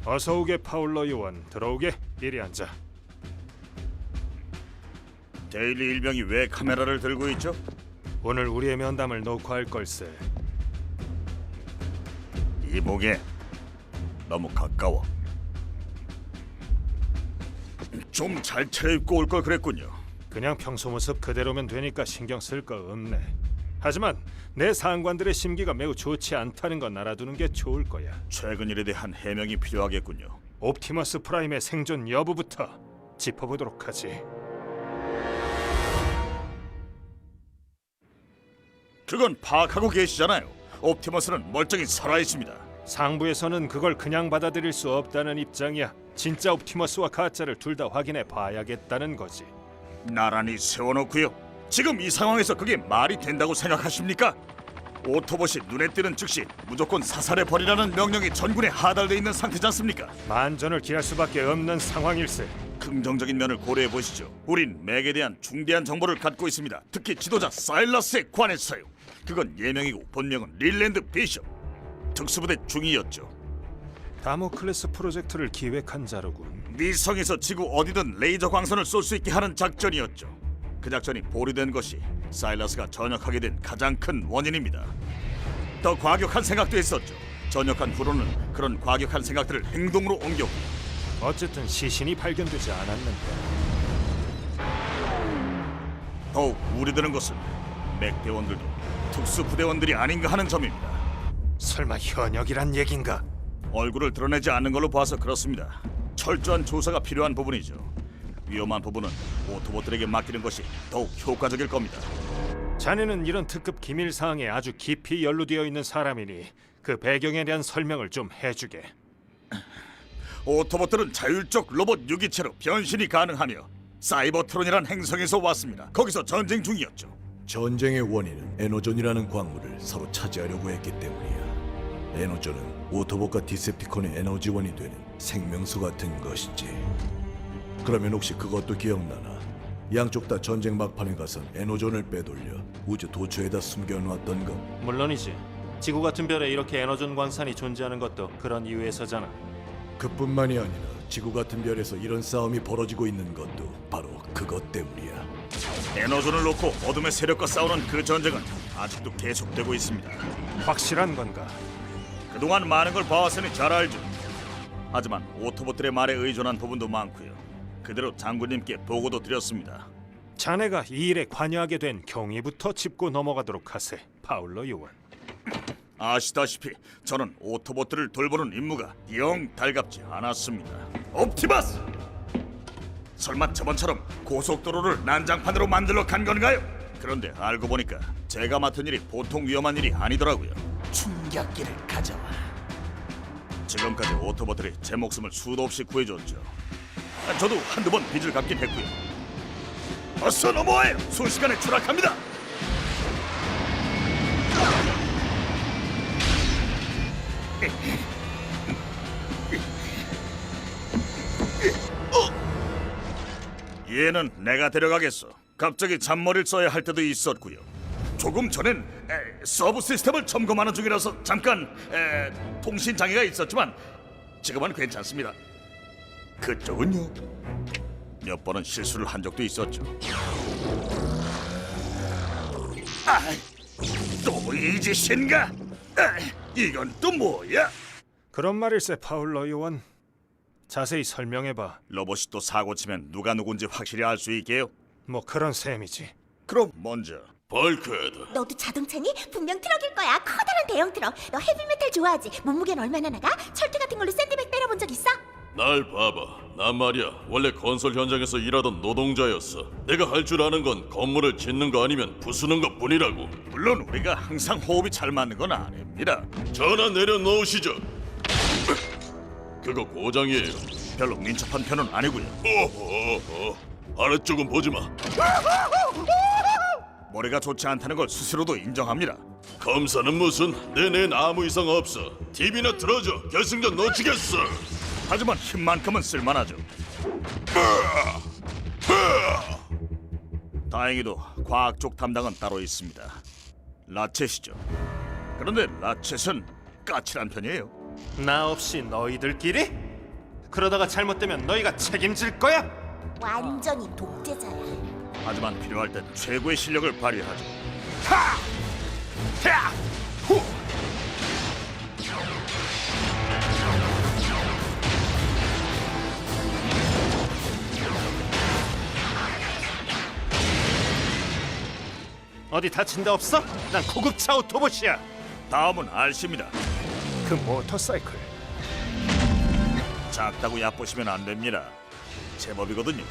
어서 오게 파울러 요원. 들어오게. 이리 앉아. 데일리 일병이 왜 카메라를 들고 있죠? 오늘 우리의 면담을 녹화할 걸세. 이보게 너무 가까워. 좀 잘 차려입고 올 걸 그랬군요. 그냥 평소 모습 그대로면 되니까 신경 쓸 거 없네. 하지만 내 상관들의 심기가 매우 좋지 않다는 건 알아두는 게 좋을 거야. 최근 일에 대한 해명이 필요하겠군요. 옵티머스 프라임의 생존 여부부터 짚어보도록 하지. 그건 파악하고 계시잖아요. 옵티머스는 멀쩡히 살아있습니다. 상부에서는 그걸 그냥 받아들일 수 없다는 입장이야. 진짜 옵티머스와 가짜를 둘 다 확인해 봐야겠다는 거지. 나란히 세워놓고요. 지금 이 상황에서 그게 말이 된다고 생각하십니까? 오토봇이 눈에 띄는 즉시 무조건 사살해버리라는 명령이 전군에 하달돼 있는 상태지 않습니까? 만전을 기할 수밖에 없는 상황일세. 긍정적인 면을 고려해 보시죠. 우린 맥에 대한 중대한 정보를 갖고 있습니다. 특히 지도자 사일러스에 관해서요. 그건 예명이고 본명은 릴랜드 비숍. 특수부대 중위였죠. 다모클레스 프로젝트를 기획한 자로군. 미성에서 지구 어디든 레이저 광선을 쏠 수 있게 하는 작전이었죠. 그 작전이 보류된 것이 사일러스가 전역하게 된 가장 큰 원인입니다. 더 과격한 생각도 했었죠. 전역한 후로는 그런 과격한 생각들을 행동으로 옮겼고, 어쨌든 시신이 발견되지 않았는데. 더욱 우려되는 것은 맥 대원들도 특수부대원들이 아닌가 하는 점입니다. 설마 현역이란 얘긴가? 얼굴을 드러내지 않는 걸로 봐서 그렇습니다. 철저한 조사가 필요한 부분이죠. 위험한 부분은 오토봇들에게 맡기는 것이 더욱 효과적일 겁니다. 자네는 이런 특급 기밀 사항에 아주 깊이 연루되어 있는 사람이니 그 배경에 대한 설명을 좀 해주게. 오토봇들은 자율적 로봇 유기체로 변신이 가능하며 사이버트론이란 행성에서 왔습니다. 거기서 전쟁 중이었죠. 전쟁의 원인은 에너존이라는 광물을 서로 차지하려고 했기 때문이야. 에너존은 오토봇과 디셉티콘의 에너지원이 되는 생명수 같은 것이지. 그러면 혹시 그것도 기억나나? 양쪽 다 전쟁 막판에 가선 에너존을 빼돌려 우주 도처에다 숨겨놓았던 거. 물론이지. 지구 같은 별에 이렇게 에너존 광산이 존재하는 것도 그런 이유에서잖아. 그뿐만이 아니라 지구 같은 별에서 이런 싸움이 벌어지고 있는 것도 바로 그것 때문이야. 에너존을 놓고 어둠의 세력과 싸우는 그 전쟁은 아직도 계속되고 있습니다. 확실한 건가? 그동안 많은 걸 봐왔으니 잘 알죠. 하지만 오토봇들의 말에 의존한 부분도 많고요. 그대로 장군님께 보고도 드렸습니다. 자네가 이 일에 관여하게 된 경위부터 짚고 넘어가도록 하세, 파울러 요원. 아시다시피 저는 오토봇들을 돌보는 임무가 영 달갑지 않았습니다. 옵티머스! 설마 저번처럼 고속도로를 난장판으로 만들러 간 건가요? 그런데 알고 보니까 제가 맡은 일이 보통 위험한 일이 아니더라고요. 충격기를 가져와. 지금까지 오토봇들이 제 목숨을 수도 없이 구해줬죠. 저도 한두 번 빚을 갚긴 했고요. 어서 넘어와요. 순식간에 추락합니다. 얘는 내가 데려가겠어. 갑자기 잔머리를 써야 할 때도 있었고요. 조금 전엔 서브 시스템을 점검하는 중이라서 잠깐 통신 장애가 있었지만 지금은 괜찮습니다. 그쪽은요? 몇 번은 실수를 한 적도 있었죠. 또 이 짓인가? 이건 또 뭐야? 그런 말일세, 파울러 요원. 자세히 설명해봐. 로봇이 또 사고 치면 누가 누군지 확실히 알 수 있게요? 뭐 그런 셈이지. 그럼 먼저 벌크헤드, 너도 자동차니? 분명 트럭일 거야. 커다란 대형 트럭. 너 헤비메탈 좋아하지? 몸무게는 얼마나 나가? 철퇴 같은 걸로 샌드백 때려본 적 있어? 날 봐봐. 난 말이야 원래 건설 현장에서 일하던 노동자였어. 내가 할 줄 아는 건 건물을 짓는 거 아니면 부수는 것 뿐이라고. 물론 우리가 항상 호흡이 잘 맞는 건 아닙니다. 전화 내려놓으시죠. 그거 고장이에요. 별로 민첩한 편은 아니고요. 아래쪽은 보지 마. 머리가 좋지 않다는 걸 스스로도 인정합니다. 검사는 무슨? 내내엔 아무 이상 없어. TV나 틀어줘. 결승전 놓치겠어. 하지만 힘만큼은 쓸만하죠. 다행히도 과학 쪽 담당은 따로 있습니다. 라쳇이죠. 그런데 라쳇은 까칠한 편이에요. 나 없이 너희들끼리? 그러다가 잘못되면 너희가 책임질 거야. 완전히 독재자야. 하지만 필요할 땐 최고의 실력을 발휘하죠. 어디 다친 데 없어? 난 고급차 오토봇이야. 다음은 알씨입니다. 그 모터사이클. 작다고 얕보시면 안 됩니다. 제법이거든요.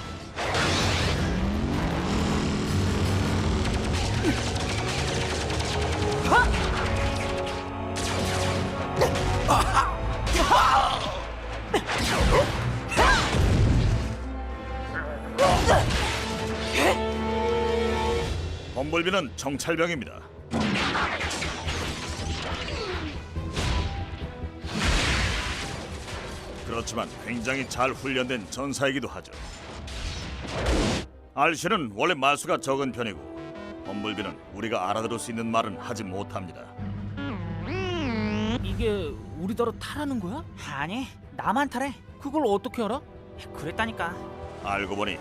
범벌비는 정찰병입니다. 그렇지만 굉장히 잘 훈련된 전사이기도 하죠. 알씨는 원래 말수가 적은 편이고 범벌비는 우리가 알아들을 수 있는 말은 하지 못합니다. 이게 우리더러 타라는 거야? 아니, 나만 타래. 그걸 어떻게 알아? 그랬다니까. 알고 보니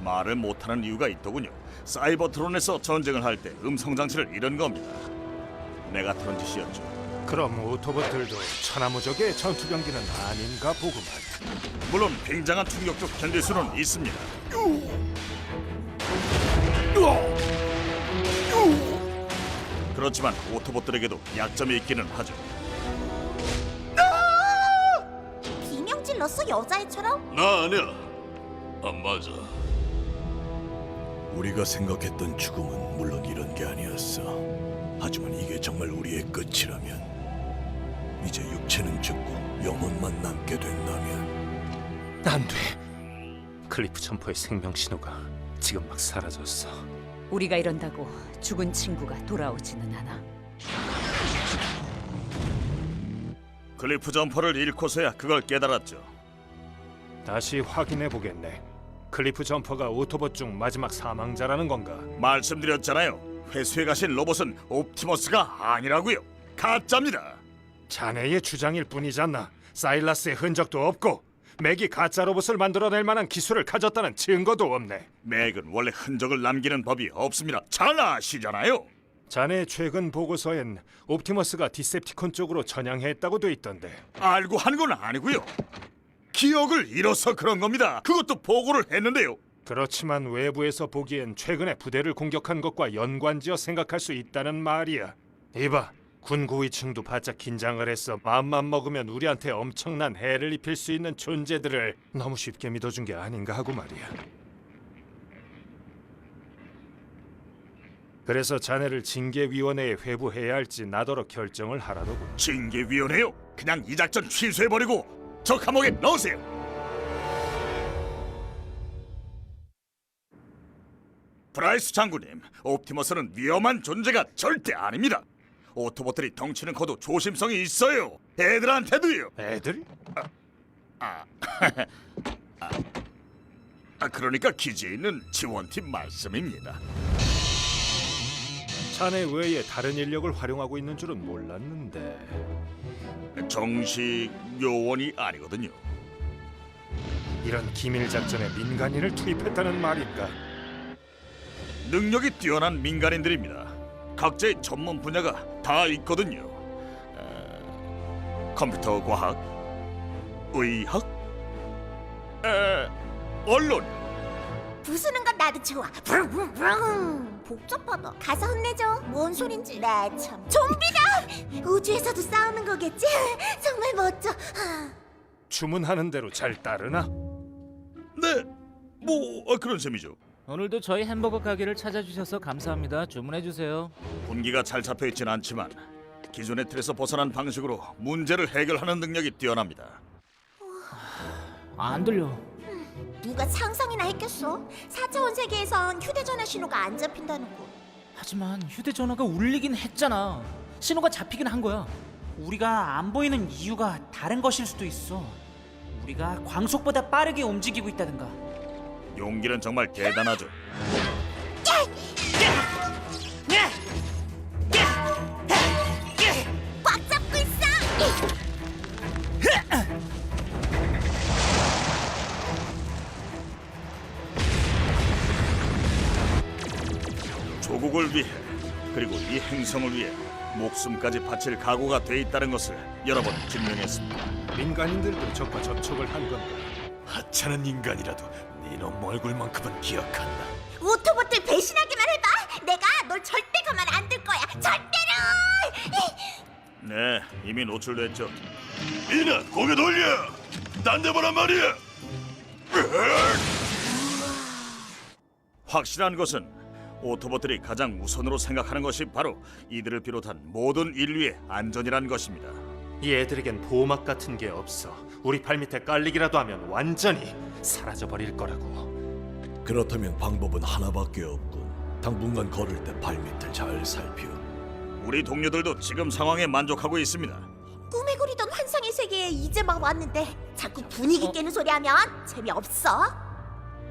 말을 못하는 이유가 있더군요. 사이버트론에서 전쟁을 할 때 음성 장치를 잃은 겁니다. 내가 그런 짓이었죠. 그럼 오토봇들도 천하무적의 전투병기는 아닌가 보구만. 물론 굉장한 충격도 견딜 수는 있습니다. 그렇지만 오토봇들에게도 약점이 있기는 하죠. 비명 질렀어 여자애처럼? 나 아니야. 안 맞아. 우리가 생각했던 죽음은 물론 이런 게 아니었어. 하지만 이게 정말 우리의 끝이라면, 이제 육체는 죽고 영혼만 남게 된다면, 안 돼. 클리프 점퍼의 생명 신호가 지금 막 사라졌어. 우리가 이런다고 죽은 친구가 돌아오지는 않아. 클리프 점퍼를 잃고서야 그걸 깨달았죠. 다시 확인해 보겠네. 클리프 점퍼가 오토봇 중 마지막 사망자라는 건가? 말씀드렸잖아요. 회수해 가신 로봇은 옵티머스가 아니라고요. 가짜입니다. 자네의 주장일 뿐이잖아. 사일라스의 흔적도 없고 맥이 가짜 로봇을 만들어낼 만한 기술을 가졌다는 증거도 없네. 맥은 원래 흔적을 남기는 법이 없습니다. 잘 아시잖아요. 자네 최근 보고서엔 옵티머스가 디셉티콘 쪽으로 전향했다고 돼 있던데. 알고 한 건 아니고요. 기억을 잃어서 그런 겁니다. 그것도 보고를 했는데요. 그렇지만 외부에서 보기엔 최근에 부대를 공격한 것과 연관지어 생각할 수 있다는 말이야. 이봐, 군 고위층도 바짝 긴장을 했어. 마음만 먹으면 우리한테 엄청난 해를 입힐 수 있는 존재들을 너무 쉽게 믿어준 게 아닌가 하고 말이야. 그래서 자네를 징계위원회에 회부해야 할지 나더러 결정을 하라더군. 징계위원회요? 그냥 이 작전 취소해버리고 저 감옥에 넣으세요. 브라이스 장군님, 옵티머스는 위험한 존재가 절대 아닙니다. 오토봇들이 덩치는 커도 조심성이 있어요. 애들한테도요. 애들? 그러니까 기지에 있는 지원팀 말씀입니다. 자네 외에 다른 인력을 활용하고 있는 줄은 몰랐는데. 정식 요원이 아니거든요. 이런 기밀 작전에 민간인을 투입했다는 말인가? 능력이 뛰어난 민간인들입니다. 각자의 전문 분야가 다 있거든요. 컴퓨터 과학, 의학, 언론. 부수는 건 나도 좋아. 브릉브릉. 복잡하다. 가서 혼내줘. 뭔 소린지. 나 참. 좀비다. 우주에서도 싸우는 거겠지? 정말 멋져. 주문하는 대로 잘 따르나? 네, 그런 셈이죠. 오늘도 저희 햄버거 가게를 찾아주셔서 감사합니다. 주문해주세요. 분기가 잘 잡혀있진 않지만 기존의 틀에서 벗어난 방식으로 문제를 해결하는 능력이 뛰어납니다. 안 들려. 누가 상상이나 했겠어? 4차원 세계에선 휴대전화 신호가 안 잡힌다는 거. 하지만 휴대전화가 울리긴 했잖아. 신호가 잡히긴 한 거야. 우리가 안 보이는 이유가 다른 것일 수도 있어. 우리가 광속보다 빠르게 움직이고 있다든가. 용기는 정말 대단하죠. 꽉 잡고 있어. 그리고 이 행성을 위해 목숨까지 바칠 각오가 돼 있다는 것을 여러 번 증명했습니다. 민간인들도 적과 접촉을 한 건가? 하찮은 인간이라도 네놈 얼굴만큼은 기억한다. 오토봇들 배신하기만 해봐. 내가 널 절대 가만 안 둘 거야. 절대로. 네, 이미 노출됐죠. 이나 고개 돌려. 딴 데 보란 말이야. 확실한 것은 오토봇들이 가장 우선으로 생각하는 것이 바로 이들을 비롯한 모든 인류의 안전이란 것입니다. 이 애들에겐 보호막 같은 게 없어. 우리 발밑에 깔리기라도 하면 완전히 사라져 버릴 거라고. 그렇다면 방법은 하나밖에 없군. 당분간 걸을 때 발밑을 잘 살피오. 우리 동료들도 지금 상황에 만족하고 있습니다. 꿈에 그리던 환상의 세계에 이제 막 왔는데 자꾸 분위기 깨는 소리 하면 재미없어.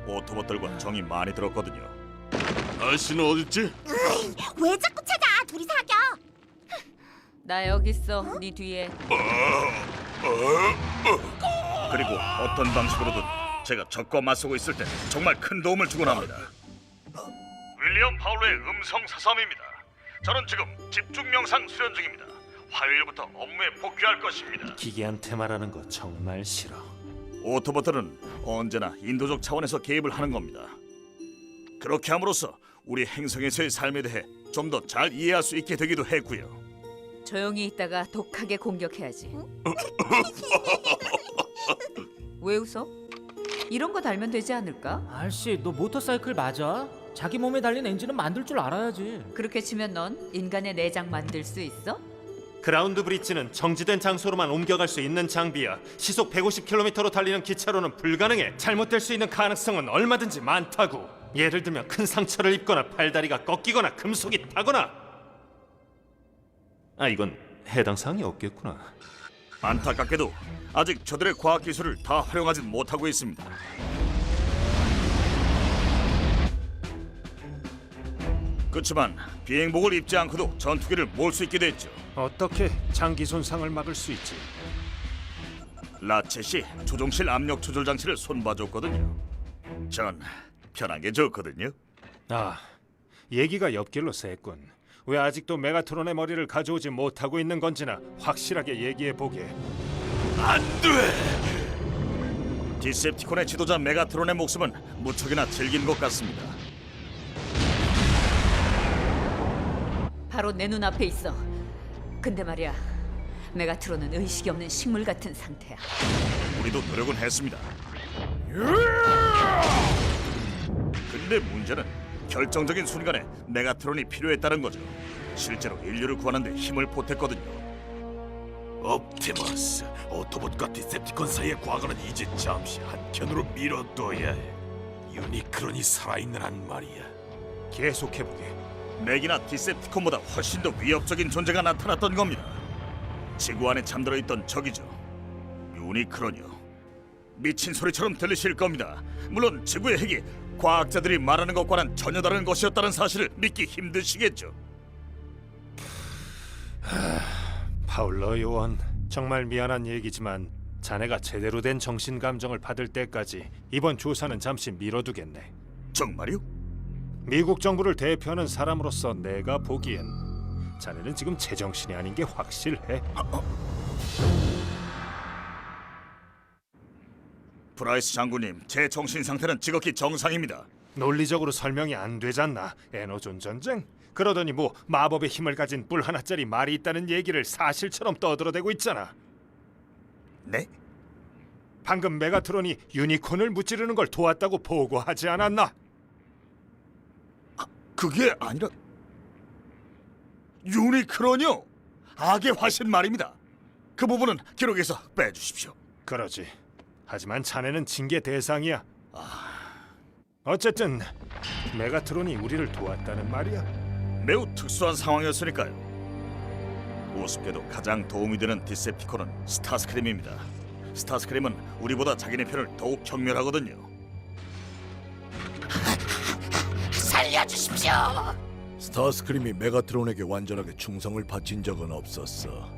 오토봇들과 정이 많이 들었거든요. 아씨는 어딨지? 왜 자꾸 찾아? 둘이 사겨. 나 여기 있어. 네 뒤에. 그리고 어떤 방식으로든 제가 적과 맞서고 있을 때 정말 큰 도움을 주곤 합니다. 윌리엄 파울로의 음성 사서함입니다. 저는 지금 집중 명상 수련 중입니다. 화요일부터 업무에 복귀할 것입니다. 기계한테 말하는 거 정말 싫어. 오토봇들은 언제나 인도적 차원에서 개입을 하는 겁니다. 그렇게 함으로써 우리 행성에서의 삶에 대해 좀 더 잘 이해할 수 있게 되기도 했고요. 조용히 있다가 독하게 공격해야지. 왜 웃어? 이런 거 달면 되지 않을까? 아저씨, 너 모터사이클 맞아? 자기 몸에 달린 엔진은 만들 줄 알아야지. 그렇게 치면 넌 인간의 내장 만들 수 있어? 그라운드 브릿지는 정지된 장소로만 옮겨갈 수 있는 장비야. 시속 150km로 달리는 기차로는 불가능해. 잘못될 수 있는 가능성은 얼마든지 많다고. 예를 들면 큰 상처를 입거나 팔다리가 꺾이거나 금속이 타거나. 아, 이건 해당 사항이 없겠구나. 안타깝게도 아직 저들의 과학 기술을 다 활용하지 못하고 있습니다. 그렇지만 비행복을 입지 않고도 전투기를 몰 수 있게 됐죠. 어떻게 장기 손상을 막을 수 있지? 라쳇이 조종실 압력 조절 장치를 손봐줬거든요. 전 편하게 줬거든요. 아, 얘기가 옆길로 샜군. 왜 아직도 메가트론의 머리를 가져오지 못하고 있는 건지나 확실하게 얘기해 보게. 디셉티콘의 지도자 메가트론의 목숨은 무척이나 질긴 것 같습니다. 바로 내 눈앞에 있어. 근데 말이야, 메가트론은 의식이 없는 식물 같은 상태야. 우리도 노력은 했습니다. 근데 문제는 결정적인 순간에 메가트론이 필요했다는 거죠. 실제로 인류를 구하는데 힘을 보탰거든요. 옵티머스, 오토봇과 디셉티콘 사이의 과거는 이제 잠시 한켠으로 밀어둬야 해. 유니크론이 살아있는 한 말이야. 계속해 보게. 맥이나 디셉티콘보다 훨씬 더 위협적인 존재가 나타났던 겁니다. 지구 안에 잠들어 있던 적이죠. 유니크론이요. 미친 소리처럼 들리실 겁니다. 물론 지구의 핵이 과학자들이 말하는 것과는 전혀 다른 것이었다는 사실을 믿기 힘드시겠죠. 파울러 요원, 정말 미안한 얘기지만 자네가 제대로 된 정신 감정을 받을 때까지 이번 조사는 잠시 미뤄두겠네. 정말요? 미국 정부를 대표하는 사람으로서 내가 보기엔 자네는 지금 제정신이 아닌 게 확실해. 프라이스 장군님, 제 정신 상태는 지극히 정상입니다. 논리적으로 설명이 안 되잖아. 에너존 전쟁? 그러더니 뭐 마법의 힘을 가진 뿔 하나짜리 말이 있다는 얘기를 사실처럼 떠들어대고 있잖아. 네? 방금 메가트론이 유니콘을 무찌르는 걸 도왔다고 보고하지 않았나? 그게 아니라 유니크론이요? 악의 화신 말입니다. 그 부분은 기록에서 빼주십시오. 그러지. 하지만 자네는 징계 대상이야. 어쨌든 메가트론이 우리를 도왔다는 말이야. 매우 특수한 상황이었으니까요. 우습게도 가장 도움이 되는 디셉티콘은 스타스크림입니다. 스타스크림은 우리보다 자기네 편을 더욱 경멸하거든요. 살려주십시오. 스타스크림이 메가트론에게 완전하게 충성을 바친 적은 없었어.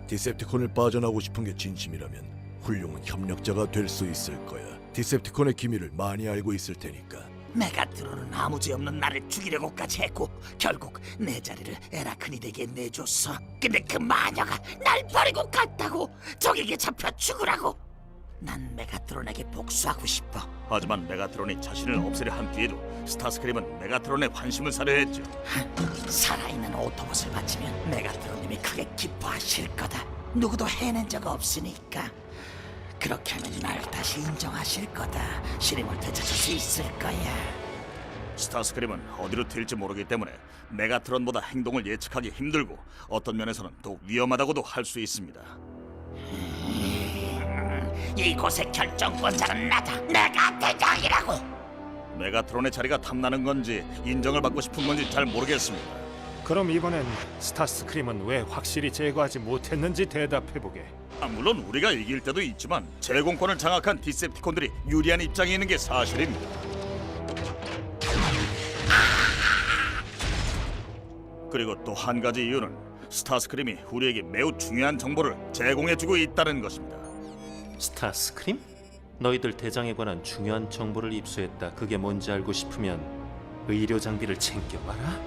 디셉티콘을 빠져나오고 싶은 게 진심이라면 훌륭한 협력자가 될 수 있을 거야. 디셉티콘의 기밀을 많이 알고 있을 테니까. 메가트론은 아무 죄 없는 나를 죽이려고까지 했고 결국 내 자리를 에라크니드에게 내줬어. 근데 그 마녀가 날 버리고 갔다고. 적에게 잡혀 죽으라고. 난 메가트론에게 복수하고 싶어. 하지만 메가트론이 자신을 없애려 한 뒤에도 스타스크림은 메가트론의 환심을 사려 했죠. 살아있는 오토봇을 바치면 메가트론님이 크게 기뻐하실 거다. 누구도 해낸 적 없으니까. 그렇게 하면 날 다시 인정하실 거다. 시림을 되찾을 수 있을 거야. 스타스크림은 어디로 튈지 모르기 때문에 메가트론보다 행동을 예측하기 힘들고 어떤 면에서는 더욱 위험하다고도 할 수 있습니다. 이곳의 결정권자는 나다. 내가 대장이라고. 메가트론의 자리가 탐나는 건지 인정을 받고 싶은 건지 잘 모르겠습니다. 그럼 이번엔 스타스크림은 왜 확실히 제거하지 못했는지 대답해보게. 물론 우리가 이길 때도 있지만 제공권을 장악한 디셉티콘들이 유리한 입장에 있는 게 사실입니다. 그리고 또 한 가지 이유는 스타스크림이 우리에게 매우 중요한 정보를 제공해주고 있다는 것입니다. 스타스크림? 너희들 대장에 관한 중요한 정보를 입수했다. 그게 뭔지 알고 싶으면 의료 장비를 챙겨봐라.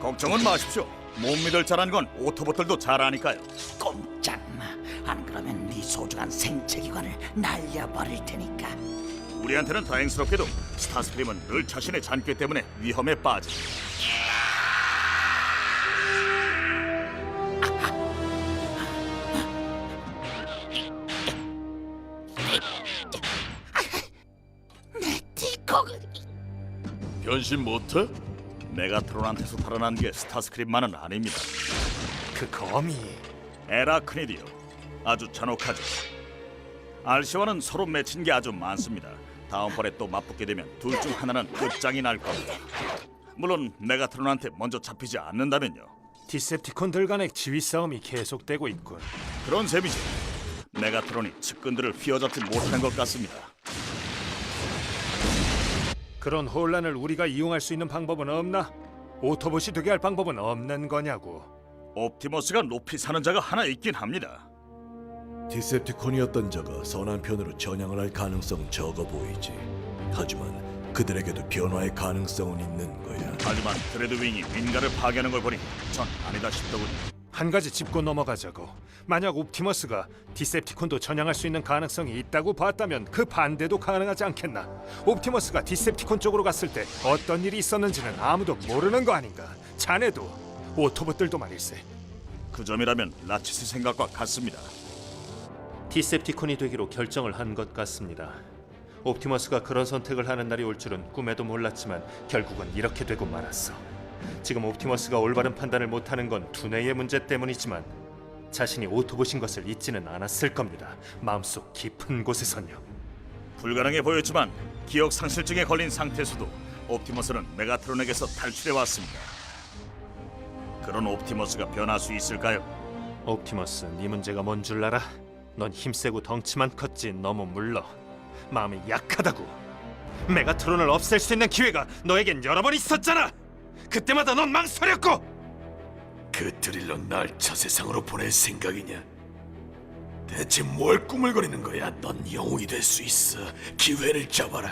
걱정은 마십시오. 못 믿을 자란 건 오토봇들도 잘 아니까요. 꼼짝마. 안 그러면 네 소중한 생체기관을 날려버릴 테니까. 우리한테는 다행스럽게도 스타스크림은 늘 자신의 잔꾀 때문에 위험에 빠집니다. 내 티콕. 변신 못해? 메가트론한테서 달아난 게 스타스크림만은 아닙니다. 그 검이 에라크니디요. 아주 잔혹하죠. 알시와는 서로 맺힌 게 아주 많습니다. 다음번에 또 맞붙게 되면 둘 중 하나는 끝장이 날 겁니다. 물론 메가트론한테 먼저 잡히지 않는다면요. 디셉티콘들 간의 지휘 싸움이 계속되고 있군. 그런 셈이죠. 메가트론이 측근들을 휘어잡지 못하는 것 같습니다. 그런 혼란을 우리가 이용할 수 있는 방법은 없나? 오토봇이 되게 할 방법은 없는 거냐고. 옵티머스가 높이 사는 자가 하나 있긴 합니다. 디셉티콘이었던 자가 선한 편으로 전향을 할 가능성은 적어 보이지. 하지만 그들에게도 변화의 가능성은 있는 거야. 하지만 드레드윙이 민가를 파괴하는 걸 보니 전 아니다 싶더군요. 한 가지 짚고 넘어가자고. 만약 옵티머스가 디셉티콘도 전향할 수 있는 가능성이 있다고 봤다면 그 반대도 가능하지 않겠나? 옵티머스가 디셉티콘 쪽으로 갔을 때 어떤 일이 있었는지는 아무도 모르는 거 아닌가? 자네도 오토봇들도 말일세. 그 점이라면 라치스 생각과 같습니다. 디셉티콘이 되기로 결정을 한 것 같습니다. 옵티머스가 그런 선택을 하는 날이 올 줄은 꿈에도 몰랐지만 결국은 이렇게 되고 말았어. 지금 옵티머스가 올바른 판단을 못하는 건 두뇌의 문제 때문이지만 자신이 오토봇인 것을 잊지는 않았을 겁니다. 마음속 깊은 곳에선요. 불가능해 보였지만 기억 상실증에 걸린 상태에서도 옵티머스는 메가트론에게서 탈출해 왔습니다. 그런 옵티머스가 변할 수 있을까요? 옵티머스, 네 문제가 뭔 줄 알아? 넌 힘세고 덩치만 컸지 너무 물러. 마음이 약하다고. 메가트론을 없앨 수 있는 기회가 너에겐 여러 번 있었잖아. 그때마다 넌 망설였고. 그 드릴로 날 저 세상으로 보낼 생각이냐? 대체 뭘 꾸물거리는 거야? 넌 영웅이 될 수 있어. 기회를 잡아라.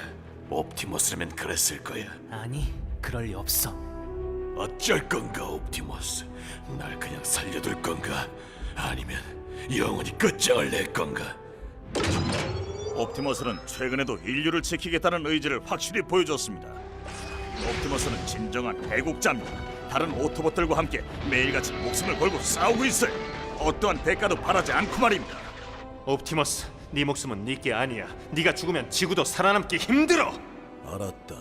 옵티머스라면 그랬을 거야. 아니, 그럴 리 없어. 어쩔 건가, 옵티머스? 날 그냥 살려둘 건가? 아니면 영원히 끝장을 낼 건가? 옵티머스는 최근에도 인류를 지키겠다는 의지를 확실히 보여줬습니다. 옵티머스는 진정한 애국자입니다. 다른 오토봇들과 함께 매일같이 목숨을 걸고 싸우고 있어요. 어떠한 대가도 바라지 않고 말입니다. 옵티머스, 네 목숨은 네게 아니야. 네가 죽으면 지구도 살아남기 힘들어. 알았다.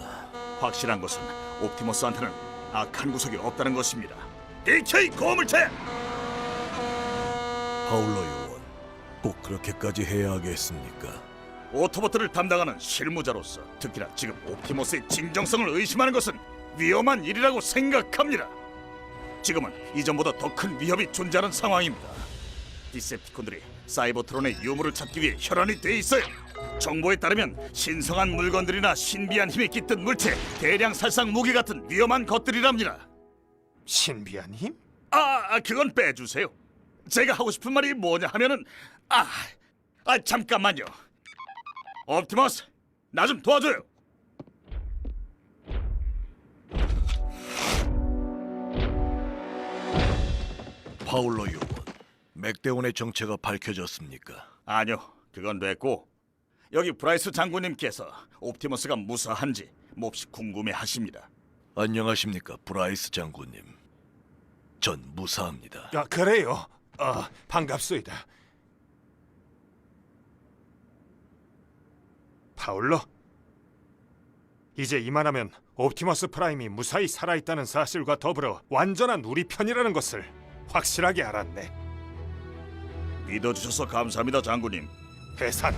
확실한 것은 옵티머스한테는 악한 구석이 없다는 것입니다. DK 고물체! 파울러 요원, 꼭 그렇게까지 해야 하겠습니까? 오토봇들을 담당하는 실무자로서 특히나 지금 옵티머스의 진정성을 의심하는 것은 위험한 일이라고 생각합니다. 지금은 이전보다 더 큰 위협이 존재하는 상황입니다. 디셉티콘들이 사이버트론의 유물을 찾기 위해 혈안이 돼 있어요. 정보에 따르면 신성한 물건들이나 신비한 힘이 깃든 물체, 대량 살상 무기 같은 위험한 것들이랍니다. 신비한 힘? 그건 빼주세요. 제가 하고 싶은 말이 뭐냐 하면은 잠깐만요. 옵티머스, 나 좀 도와줘요. 파울로 요원, 맥데온의 정체가 밝혀졌습니까? 아니요, 그건 됐고 여기 브라이스 장군님께서 옵티머스가 무사한지 몹시 궁금해하십니다. 안녕하십니까, 브라이스 장군님. 전 무사합니다. 아, 그래요? 반갑소이다. 파울로? 이제 이만하면 옵티머스 프라임이 무사히 살아있다는 사실과 더불어 완전한 우리 편이라는 것을 확실하게 알았네. 믿어주셔서 감사합니다, 장군님. 해산.